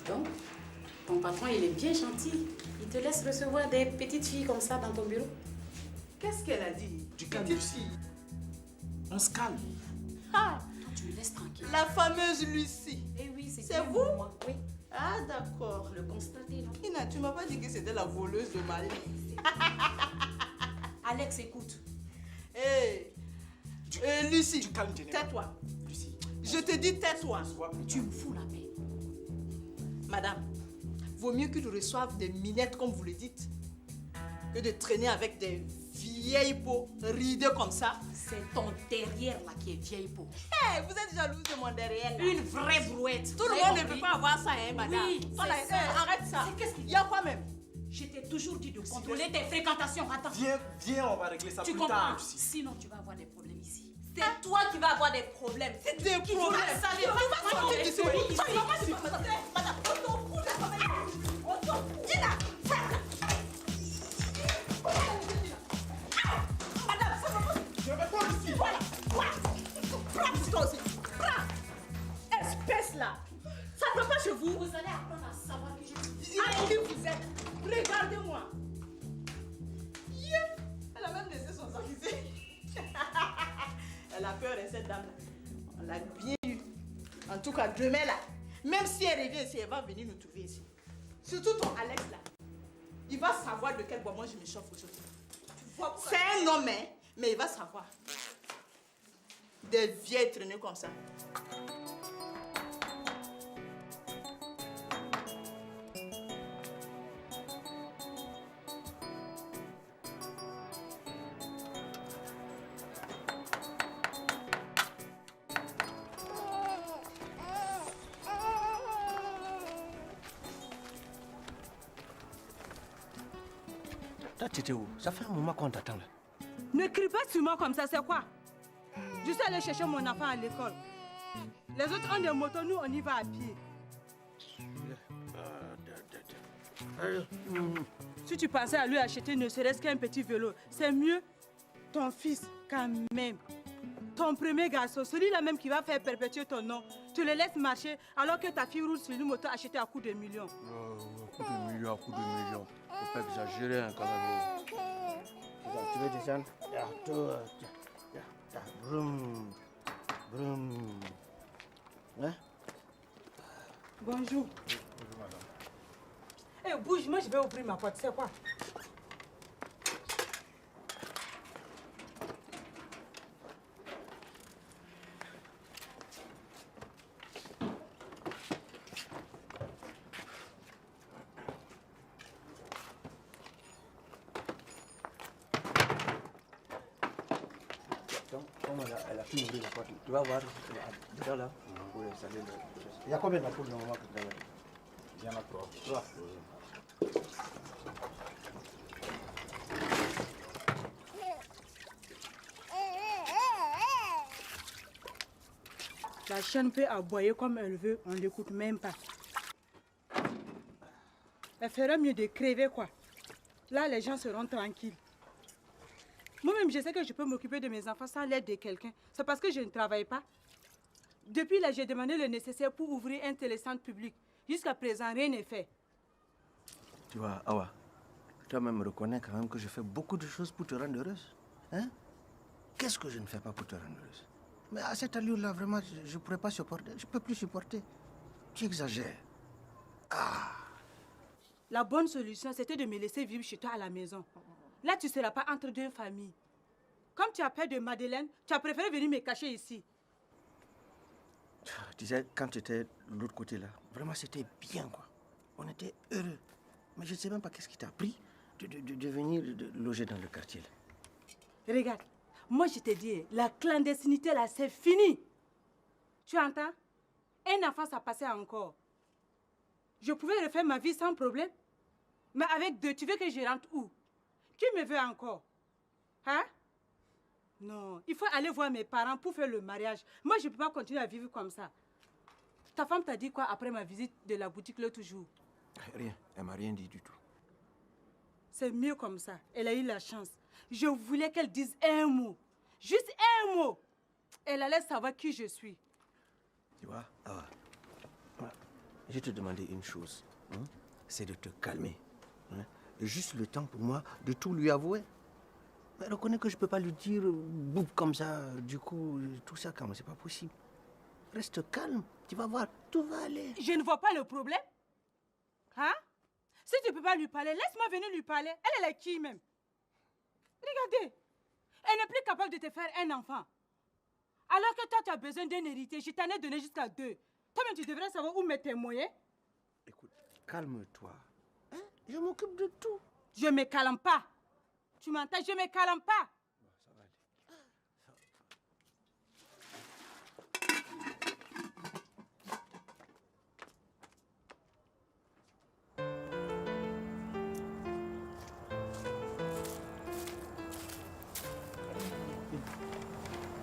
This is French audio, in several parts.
Donc, ton patron, il est bien gentil. Il te laisse recevoir des petites filles comme ça dans ton bureau. Qu'est-ce qu'elle a dit? Du calme, Lucie. On se calme. Ah, Toi, tu me laisses tranquille. la fameuse Lucie. Eh oui, C'est vous? Moi. Oui. Ah, d'accord. Le constater, là. Ina, tu m'as pas dit que c'était la voleuse de Mali. Alex, écoute. Hé, Lucie, Du calme, Jennifer. tais-toi. Lucie. Je te dis tais-toi. Tu me fous la paix. Madame, vaut mieux que tu reçoives des minettes comme vous le dites que de traîner avec des vieilles peaux ridées comme ça. C'est ton derrière là qui est vieille peau. Hé, vous êtes jalouse de mon derrière là. Une vraie brouette. Tout le monde ne peut pas avoir ça, hein, madame. Oui, Toi, là, c'est ça. arrête ça. C'est qu'est-ce qu'il y a quoi même? Je t'ai toujours dit de contrôler tes fréquentations. Attends. Viens, on va régler ça Tu plus comprends? tard, Lucie. Sinon, tu vas avoir des problèmes ici. C'est toi qui vas avoir des problèmes. C'est des problèmes. Ça Tu vas pas sortir sortir d'ici. d'ici. Tu vas pas sortir. Madame, on s'en fout de ça. On s'en fout. Dina, madame, ça va pas. Je vais pas, Lucie. Voilà. Prends, toi aussi. Prends. Espèce là. Ça ne va pas chez vous. Vous allez apprendre à savoir que je suis. À qui vous êtes? Regardez-moi. Yeah. Elle a même laissé son sac ici. Elle a peur de cette dame là. On l'a bien eu. En tout cas, demain là, même si elle revient ici, elle va venir nous trouver ici. Surtout ton Alex là. Il va savoir de quel bois moi je me chauffe aujourd'hui. C'est un homme, hein, mais il va savoir. Des vieilles traînées comme ça. Toi, tu étais où? Ça fait un moment qu'on t'attend là. Ne crie pas sur moi comme ça, c'est quoi? Je suis allée chercher mon enfant à l'école. Les autres ont des motos, nous on y va à pied. Si tu pensais à lui acheter ne serait-ce qu'un petit vélo, c'est mieux ton fils quand même. Ton premier garçon, celui-là même qui va faire perpétuer ton nom, tu le laisses marcher alors que ta fille roule sur une moto achetée à coups de millions. Coup de millions, coup de millions. Faut pas exagérer hein, quand même. Tu veux descendre? Broum. Broum. Hein? Bonjour. Bonjour madame. Eh, bouge, moi je vais ouvrir ma porte, c'est quoi? Donc, comme elle a pu ouvrir la porte, tu vas voir dedans là, pour installer le... Il y a combien d'ampoules normalement que tu as? Il y en a trois. La chienne peut aboyer comme elle veut, on ne l'écoute même pas. Elle ferait mieux de crever quoi. Là, les gens seront tranquilles. Moi-même, je sais que je peux m'occuper de mes enfants sans l'aide de quelqu'un. C'est parce que je ne travaille pas. Depuis là, j'ai demandé le nécessaire pour ouvrir un télécentre public. Jusqu'à présent, rien n'est fait. Tu vois, Awa, toi-même reconnais quand même que je fais beaucoup de choses pour te rendre heureuse. Hein? Qu'est-ce que je ne fais pas pour te rendre heureuse? Mais à cette allure-là, vraiment, je ne pourrais pas supporter. Je ne peux plus supporter. Tu exagères. La bonne solution, c'était de me laisser vivre chez toi à la maison. Là, tu ne seras pas entre deux familles. Comme tu as peur de Madeleine, tu as préféré venir me cacher ici. Tu sais, quand tu étais de l'autre côté là, vraiment c'était bien quoi. On était heureux. Mais je ne sais même pas qu'est-ce qui t'a pris de venir loger dans le quartier là. Regarde, moi je te dis, la clandestinité là, c'est fini. Tu entends? Un enfant, ça passait encore. Je pouvais refaire ma vie sans problème. Mais avec deux, tu veux que je rentre où? Qui me veut encore? Hein? Non, il faut aller voir mes parents pour faire le mariage. Moi, je ne peux pas continuer à vivre comme ça. Ta femme t'a dit quoi après ma visite de la boutique l'autre jour? Rien, elle m'a rien dit du tout. C'est mieux comme ça. Elle a eu la chance. Je voulais qu'elle dise un mot. Juste un mot. Elle allait savoir qui je suis. Tu vois, je te demandais une chose, hein, c'est de te calmer. Hein, et juste le temps pour moi de tout lui avouer. Mais reconnais que je ne peux pas lui dire boum comme ça, du coup, tout ça, quand même, c'est pas possible. Reste calme, tu vas voir, tout va aller. Je ne vois pas le problème. Hein? Si tu ne peux pas lui parler, laisse-moi venir lui parler. Elle est qui même? Regardez, elle n'est plus capable de te faire un enfant. Alors que toi, tu as besoin d'un héritier, je t'en ai donné jusqu'à 2. Toi-même, tu devrais savoir où mettre tes moyens. Écoute, calme-toi. Hein? Je m'occupe de tout. Je ne me calme pas. Tu m'entends? Je ne me calme pas. Bon, ça va aller.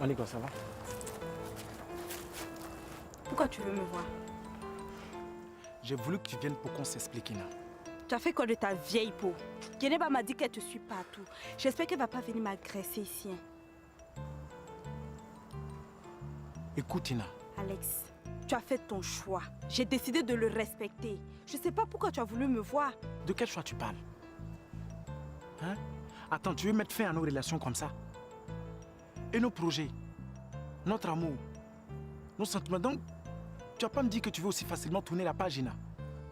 Allez, quoi, ça va? Pourquoi tu veux me voir? J'ai voulu que tu viennes pour qu'on s'explique, Ina. Tu as fait quoi de ta vieille peau? Geneba m'a dit qu'elle te suit partout. J'espère qu'elle ne va pas venir m'agresser ici. Hein. Écoute, Ina. Alex, tu as fait ton choix. J'ai décidé de le respecter. Je ne sais pas pourquoi tu as voulu me voir. De quel choix tu parles? Hein? Attends, tu veux mettre fin à nos relations comme ça? Et nos projets? Notre amour? Nos sentiments? Donc, tu vas pas me dire que tu veux aussi facilement tourner la page, Ina?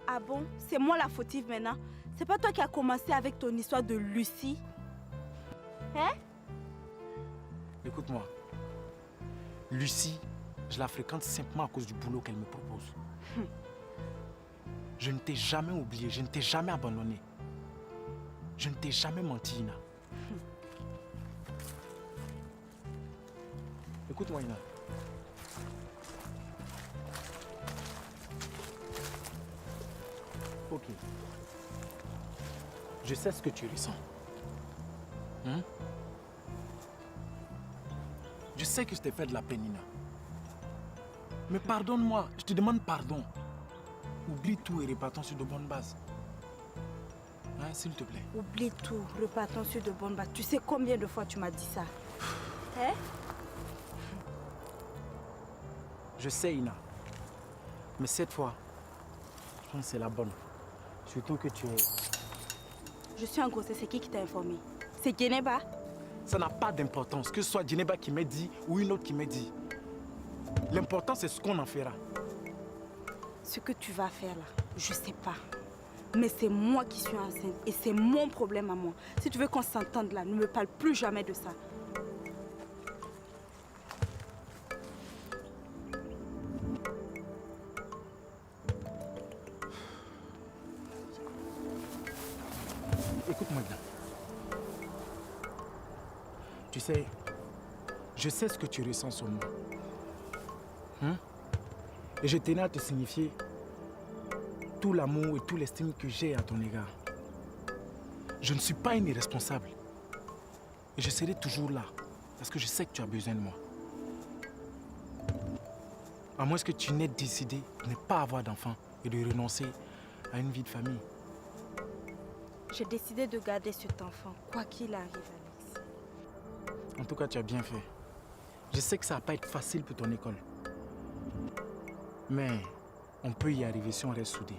Ah bon? C'est moi la fautive maintenant? C'est pas toi qui as commencé avec ton histoire de Lucie? Hein? Écoute-moi. Lucie, je la fréquente simplement à cause du boulot qu'elle me propose. Je ne t'ai jamais oublié, je ne t'ai jamais abandonné. Je ne t'ai jamais menti, Ina. Écoute-moi, Ina. Ok. Je sais ce que tu ressens. Hein? Je sais que je t'ai fait de la peine, Ina. Mais pardonne-moi, je te demande pardon. Oublie tout et repartons sur de bonnes bases. Hein, s'il te plaît. Oublie tout, repartons sur de bonnes bases. Tu sais combien de fois tu m'as dit ça? Hein? Je sais, Ina. Mais cette fois, je pense que c'est la bonne. Surtout que tu es... Je suis en grossesse, c'est qui t'a informé? C'est Geneba? Ça n'a pas d'importance, que ce soit Geneba qui m'ait dit ou une autre qui m'ait dit. L'important, c'est ce qu'on en fera. Ce que tu vas faire là, je sais pas. Mais c'est moi qui suis enceinte et c'est mon problème à moi. Si tu veux qu'on s'entende là, ne me parle plus jamais de ça. Écoute-moi bien. Tu sais, je sais ce que tu ressens sur moi. Hein? Et je tenais à te signifier tout l'amour et toute l'estime que j'ai à ton égard. Je ne suis pas une irresponsable. Et je serai toujours là, parce que je sais que tu as besoin de moi. À moins que tu n'aies décidé de ne pas avoir d'enfant et de renoncer à une vie de famille. J'ai décidé de garder cet enfant, quoi qu'il arrive, Alex. En tout cas, tu as bien fait. Je sais que ça va pas être facile pour ton école. Mais on peut y arriver si on reste soudés.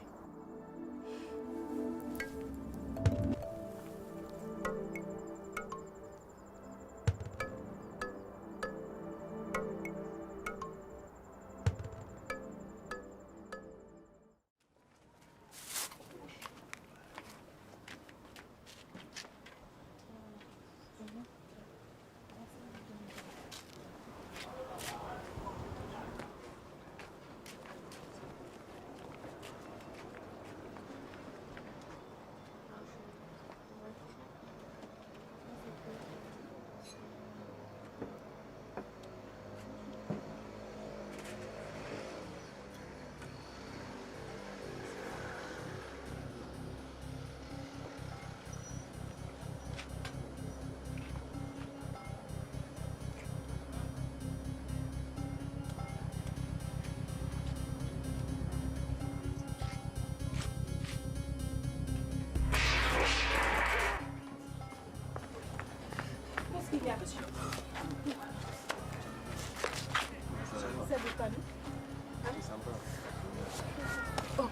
Oh,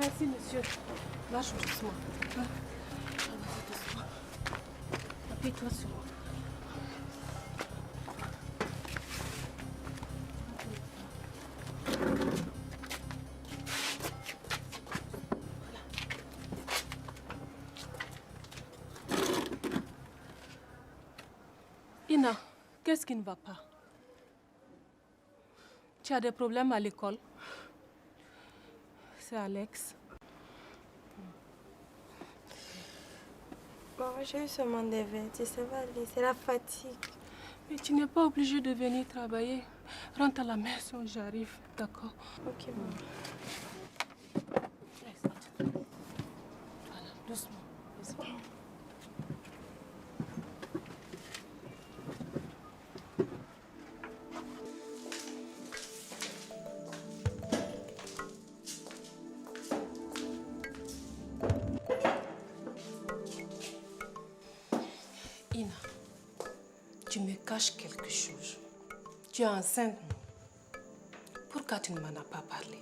Merci, monsieur. Marche doucement. Hein? Vas-y, doucement. Appuie-toi sur moi. Ina, qu'est-ce qui ne va pas? Tu as des problèmes à l'école? C'est Alex. Maman, j'ai eu seulement des vertiges, ça va aller, c'est la fatigue. Mais tu n'es pas obligée de venir travailler. Rentre à la maison, j'arrive, d'accord? Ok, maman. Voilà, doucement. Vas-y. Ina, tu me caches quelque chose. Tu es enceinte. Pourquoi tu ne m'en as pas parlé?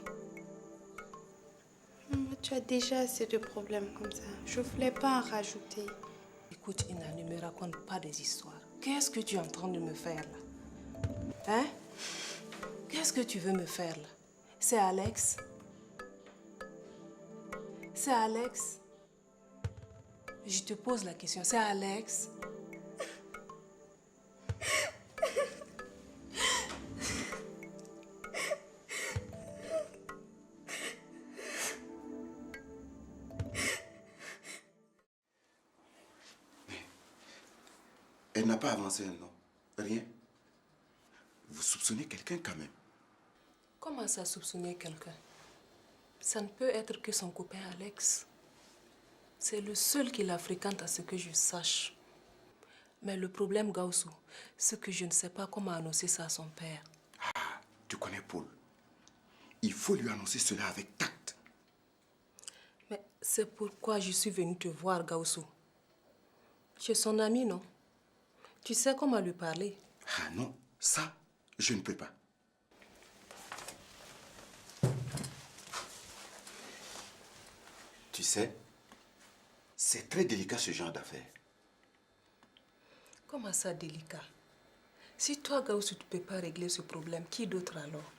Maman, tu as déjà assez de problèmes comme ça. Je voulais pas en rajouter. Écoute, Ina, ne me raconte pas des histoires. Qu'est-ce que tu es en train de me faire là? Hein? Qu'est-ce que tu veux me faire là? C'est Alex? C'est Alex? Je te pose la question, c'est Alex? Elle n'a pas avancé, non? Rien? Vous soupçonnez quelqu'un quand même? Comment ça soupçonner quelqu'un? Ça ne peut être que son copain Alex. C'est le seul qui la fréquente à ce que je sache. Mais le problème, Gaussou, c'est que je ne sais pas comment annoncer ça à son père. Ah, tu connais Paul. Il faut lui annoncer cela avec tact. Mais c'est pourquoi je suis venue te voir, Gaussou. Tu es son ami, non? Tu sais comment lui parler? Ah non, ça, je ne peux pas. Tu sais, c'est très délicat ce genre d'affaires. Comment ça, délicat? Si toi, Gaussou, tu ne peux pas régler ce problème, qui d'autre alors?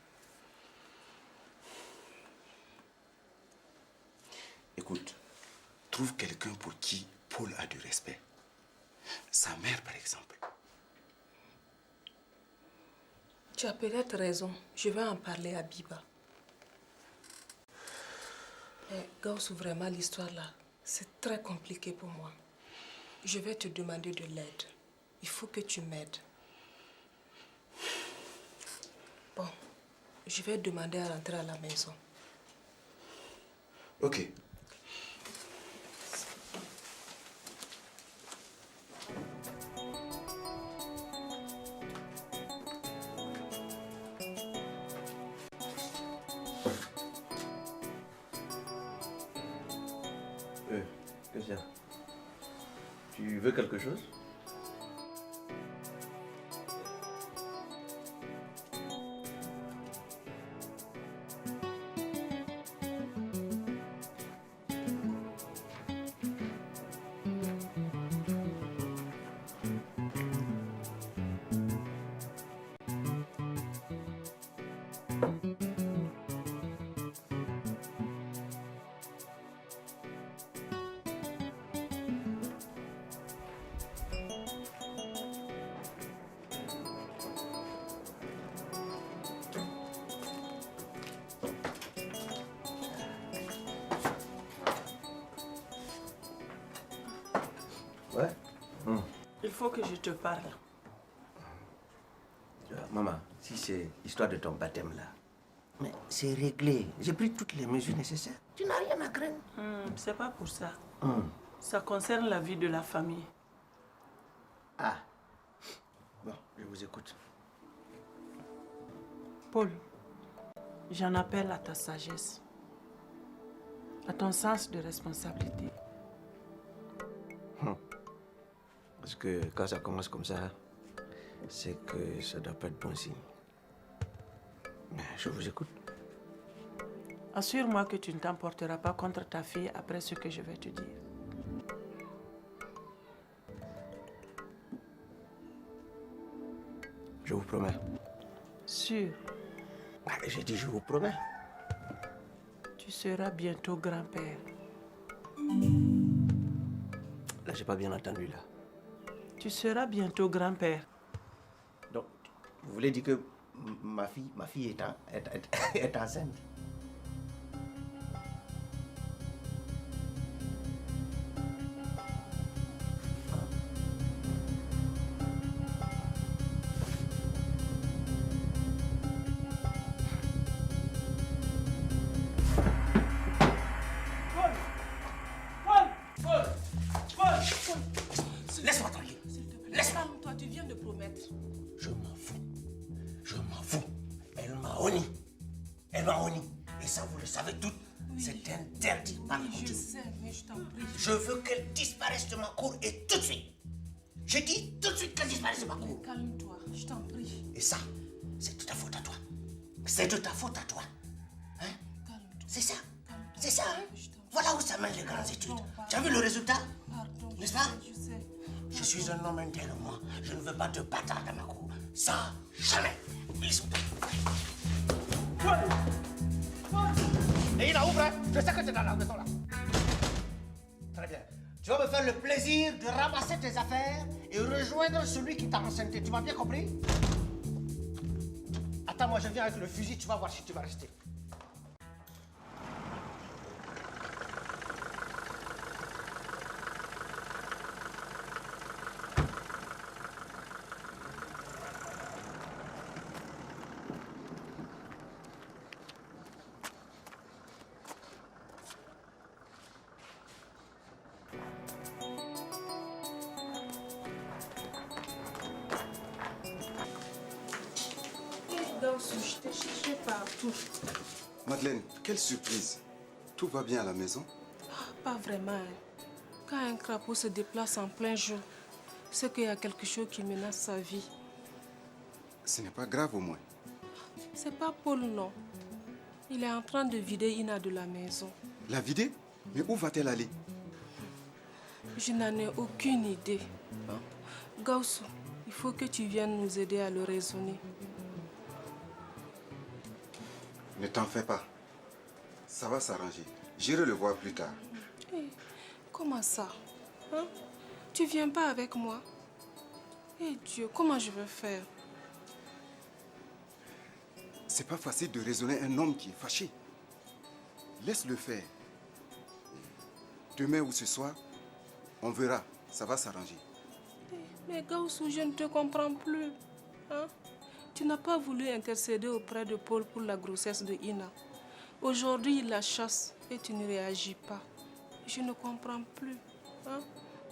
Écoute, trouve quelqu'un pour qui Paul a du respect. Sa mère, par exemple. Tu as peut-être raison. Je vais en parler à Biba. Mais Gaussou, vraiment, l'histoire là, c'est très compliqué pour moi. Je vais te demander de l'aide. Il faut que tu m'aides. Bon, je vais demander à rentrer à la maison. Ok. Qu'est-ce qu'il y a? Tu veux quelque chose? Ouais. Il faut que je te parle. Maman, si c'est l'histoire de ton baptême là, mais c'est réglé. J'ai pris toutes les mesures nécessaires. Tu n'as rien à craindre. C'est pas pour ça. Ça concerne la vie de la famille. Ah. Bon, je vous écoute. Paul, j'en appelle à ta sagesse, à ton sens de responsabilité. Parce que quand ça commence comme ça, c'est que ça ne doit pas être bon signe. Mais je vous écoute. Assure-moi que tu ne t'emporteras pas contre ta fille après ce que je vais te dire. Je vous promets. Sûr, J'ai dit je vous promets. tu seras bientôt grand-père. Là, j'ai pas bien entendu, là. Tu seras bientôt grand-père. Donc, vous voulez dire que ma fille est enceinte? Laisse-moi tranquille. Laisse-moi. Calme-toi, tu viens de promettre. Je m'en fous. Je m'en fous. Elle m'a honni. Elle m'a honni. Et ça, vous le savez toutes. C'est interdit par la Oui, je coutume. sais, mais je t'en prie. Je veux qu'elle disparaisse de ma cour et tout de suite. Je dis tout de suite qu'elle disparaisse de ma cour. Calme-toi, je t'en prie. Et ça, c'est de ta faute à toi. C'est de ta faute à toi. Hein? Calme-toi. C'est ça. Calme-toi. C'est ça. Hein? Je t'en prie. Voilà où ça mène les grandes études. Non, pardon. Tu as vu le résultat? Pardon. N'est-ce pas? Je sais. Je suis un homme intègre, moi. Je ne veux pas de bâtard dans ma cour. Ça, jamais. Laisse-moi. Et il a ouvert. Je sais que tu es dans la maison là. Très bien. Tu vas me faire le plaisir de ramasser tes affaires et rejoindre celui qui t'a enceinté. Tu m'as bien compris? Attends, moi je viens avec le fusil, tu vas voir si tu vas rester. Je t'ai cherché partout. Madeleine, quelle surprise. Tout va bien à la maison? Pas vraiment. Hein. Quand un crapaud se déplace en plein jour, c'est qu'il y a quelque chose qui menace sa vie. Ce n'est pas grave au moins. C'est pas Paul, non. Il est en train de vider Ina de la maison. La vider? Mais où va-t-elle aller? Je n'en ai aucune idée. Gaussou, il faut que tu viennes nous aider à le raisonner. Ne t'en fais pas. Ça va s'arranger. J'irai le voir plus tard. Hey, comment ça? Hein? Tu viens pas avec moi? Eh Dieu, comment je vais faire? C'est pas facile de raisonner un homme qui est fâché. Laisse-le faire. Demain ou ce soir, on verra. Ça va s'arranger. Mais Gaussou, je ne te comprends plus. Hein? Tu n'as pas voulu intercéder auprès de Paul pour la grossesse de Ina. Aujourd'hui, il la chasse et tu ne réagis pas. Je ne comprends plus. Hein?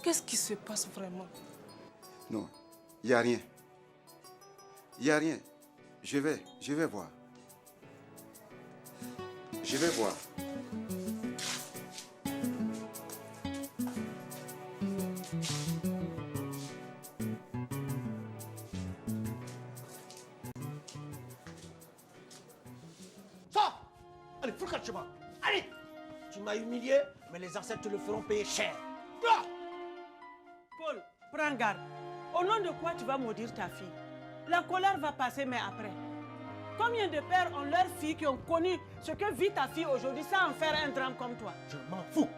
Qu'est-ce qui se passe vraiment? Non, il n'y a rien. Il n'y a rien. Je vais voir. Je vais voir. Sors! Allez, fous le chemin. Allez! Tu m'as humilié, mais les ancêtres te le feront payer cher. Dehors! Paul, prends garde. Au nom de quoi tu vas maudire ta fille? La colère va passer, mais après. Combien de pères ont leurs filles qui ont connu ce que vit ta fille aujourd'hui sans en faire un drame comme toi? Je m'en fous.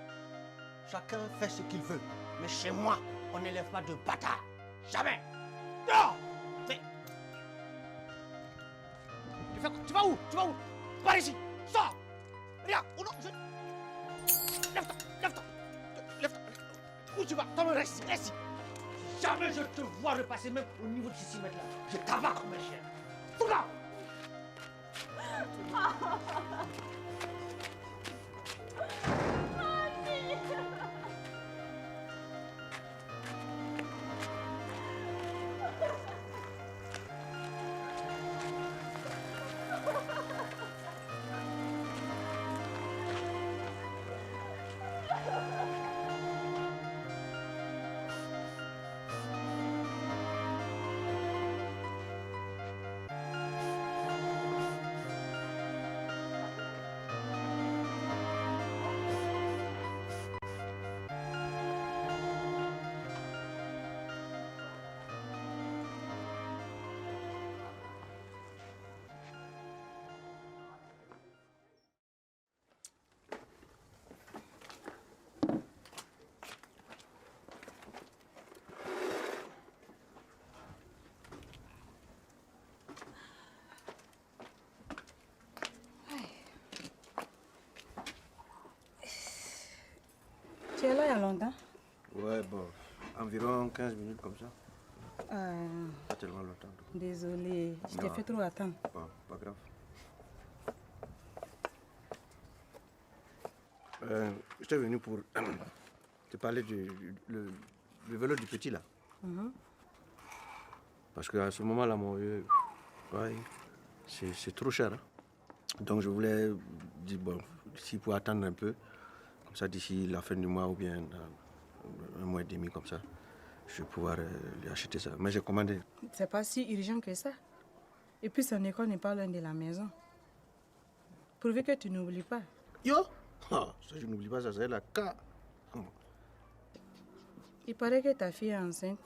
Chacun fait ce qu'il veut. Mais chez moi, on n'élève pas de bâtards. Jamais. Dehors! Mais... Tu vas où? Tu vas où? Par ici. Sors! Regarde. Oh non, Lève-toi. Lève-toi. Lève-toi. Où tu vas? Toi, reste ici. Reste ici. Jamais je te vois repasser même au niveau de ces 6 mètres là. Je t'abats comme un chien. Tout là! longtemps? Ouais, bon, environ 15 minutes comme ça. Pas tellement longtemps. Désolée, je t'ai fait trop attendre. Bon, pas grave. J'étais venu pour te parler du vélo du petit là. Parce qu'à ce moment-là, mon vieux, ouais, c'est trop cher. Hein? Donc je voulais dire, bon, s'il pouvait attendre un peu, comme ça d'ici la fin du mois ou bien un mois et demi comme ça, je vais pouvoir lui acheter ça. Mais j'ai commandé. C'est pas si urgent que ça. Et puis son école n'est pas loin de la maison. Pourvu que tu n'oublies pas. Yo! Ah, ça, je n'oublie pas, ça c'est la cas. Il paraît que ta fille est enceinte.